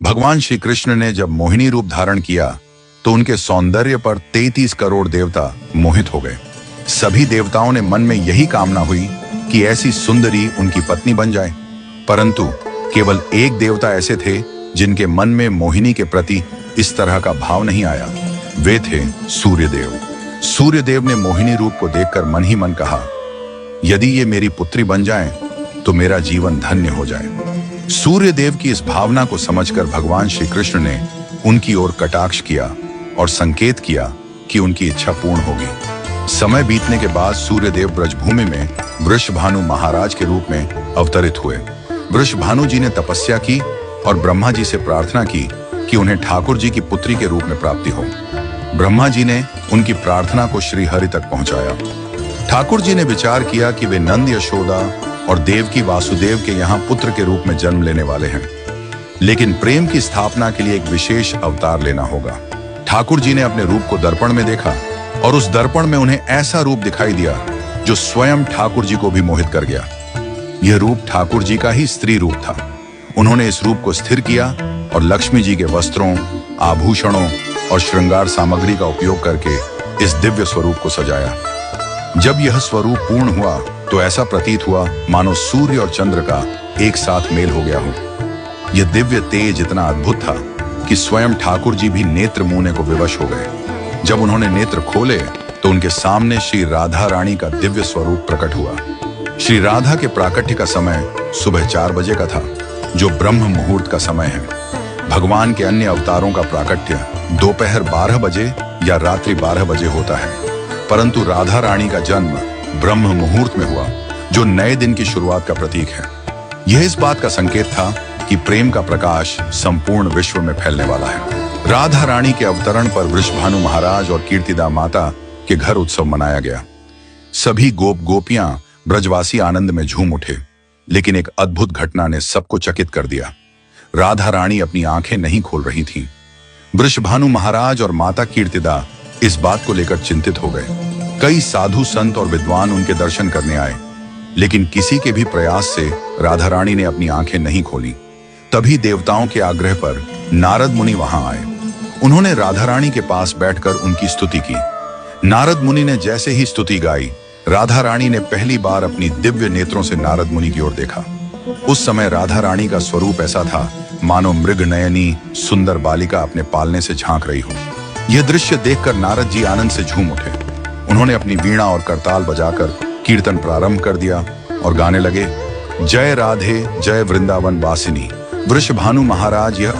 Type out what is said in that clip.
भगवान श्री कृष्ण ने जब मोहिनी रूप धारण किया तो उनके सौंदर्य पर 33 करोड़ देवता मोहित हो गए। सभी देवताओं ने मन में यही कामना हुई कि ऐसी सुंदरी उनकी पत्नी बन जाए, परंतु केवल एक देवता ऐसे थे जिनके मन में मोहिनी के प्रति इस तरह का भाव नहीं आया। वे थे सूर्यदेव। सूर्यदेव ने मोहिनी रूप को देखकर मन ही मन कहा, यदि ये मेरी पुत्री बन जाए तो मेरा जीवन धन्य हो जाए। सूर्यदेव की इस भावना को समझकर भगवान श्री कृष्ण ने उनकी ओर कटाक्ष किया और संकेत किया कि उनकी इच्छा पूर्ण होगी। समय बीतने के बाद सूर्यदेव ब्रजभूमि में वृषभानु महाराज के रूप में अवतरित हुए। वृषभानु जी ने तपस्या की और ब्रह्मा जी से प्रार्थना की कि उन्हें ठाकुर जी की पुत्री के रूप में प्राप्ति हो। ब्रह्मा जी ने उनकी प्रार्थना को श्री हरि तक पहुंचाया। ठाकुर जी ने विचार किया कि वे नंद यशोदा और देवकी वासुदेव के यहाँ पुत्र के रूप में जन्म लेने वाले हैं, लेकिन प्रेम की स्थापना के लिए एक विशेष अवतार लेना होगा। ठाकुर जी ने अपने रूप को दर्पण में देखा और उस दर्पण में उन्हें ऐसा रूप दिखाई दिया जो स्वयं ठाकुर जी को भी मोहित कर गया। यह रूप ठाकुर जी का ही स्त्री रूप था। उन्होंने इस रूप को स्थिर किया और लक्ष्मी जी के वस्त्रों, आभूषणों और श्रृंगार सामग्री का उपयोग करके इस दिव्य स्वरूप को सजाया। जब यह स्वरूप पूर्ण हुआ तो ऐसा प्रतीत हुआ मानो सूर्य और चंद्र का एक साथ मेल हो गया हो। यह दिव्य तेज इतना अद्भुत था कि स्वयं ठाकुर जी भी नेत्र मूंदने को विवश हो गए। जब उन्होंने नेत्र खोले तो उनके सामने श्री राधा रानी का दिव्य स्वरूप प्रकट हुआ। श्री राधा के प्राकट्य का समय सुबह 4 बजे का था, जो ब्रह्म मुहूर्त का समय है। भगवान के अन्य अवतारों का प्राकट्य दोपहर 12 बजे या रात्रि 12 बजे होता है, परंतु राधा रानी का जन्म ब्रह्म मुहूर्त में हुआ, जो नए दिन की शुरुआत का प्रतीक है। यह इस बात का संकेत था कि प्रेम का प्रकाश संपूर्ण विश्व में फैलने वाला है। राधा रानी के अवतरण पर वृषभानु महाराज और कीर्तिदा माता के घर उत्सव मनाया गया। सभी गोप गोपियां ब्रजवासी आनंद में झूम उठे, लेकिन एक अद्भुत घटना ने सबको चकित कर दिया। राधा रानी अपनी आंखें नहीं खोल रही थीं। वृषभानु महाराज और माता कीर्तिदा इस बात को लेकर चिंतित हो गए। कई साधु संत और विद्वान उनके दर्शन करने आए, लेकिन किसी के भी प्रयास से राधा रानी ने अपनी आंखें नहीं खोली। तभी देवताओं के आग्रह पर नारद मुनि वहां आए। उन्होंने राधा रानी के पास बैठकर उनकी स्तुति की। नारद मुनि ने जैसे ही स्तुति गाई, राधा रानी ने पहली बार अपनी दिव्य नेत्रों से नारद मुनि की ओर देखा। उस समय राधा रानी का स्वरूप ऐसा था मानो मृग नयनी सुंदर बालिका अपने पालने से झांक रही हो। यह दृश्य देखकर नारद जी आनंद से झूम उठे। उन्होंने अपनी वीणा और करताल बजाकर कीर्तन प्रारंभ कर दिया और गाने लगे, जय राधे जय वृंदावन वासिनी। वृषभानु महाराज यह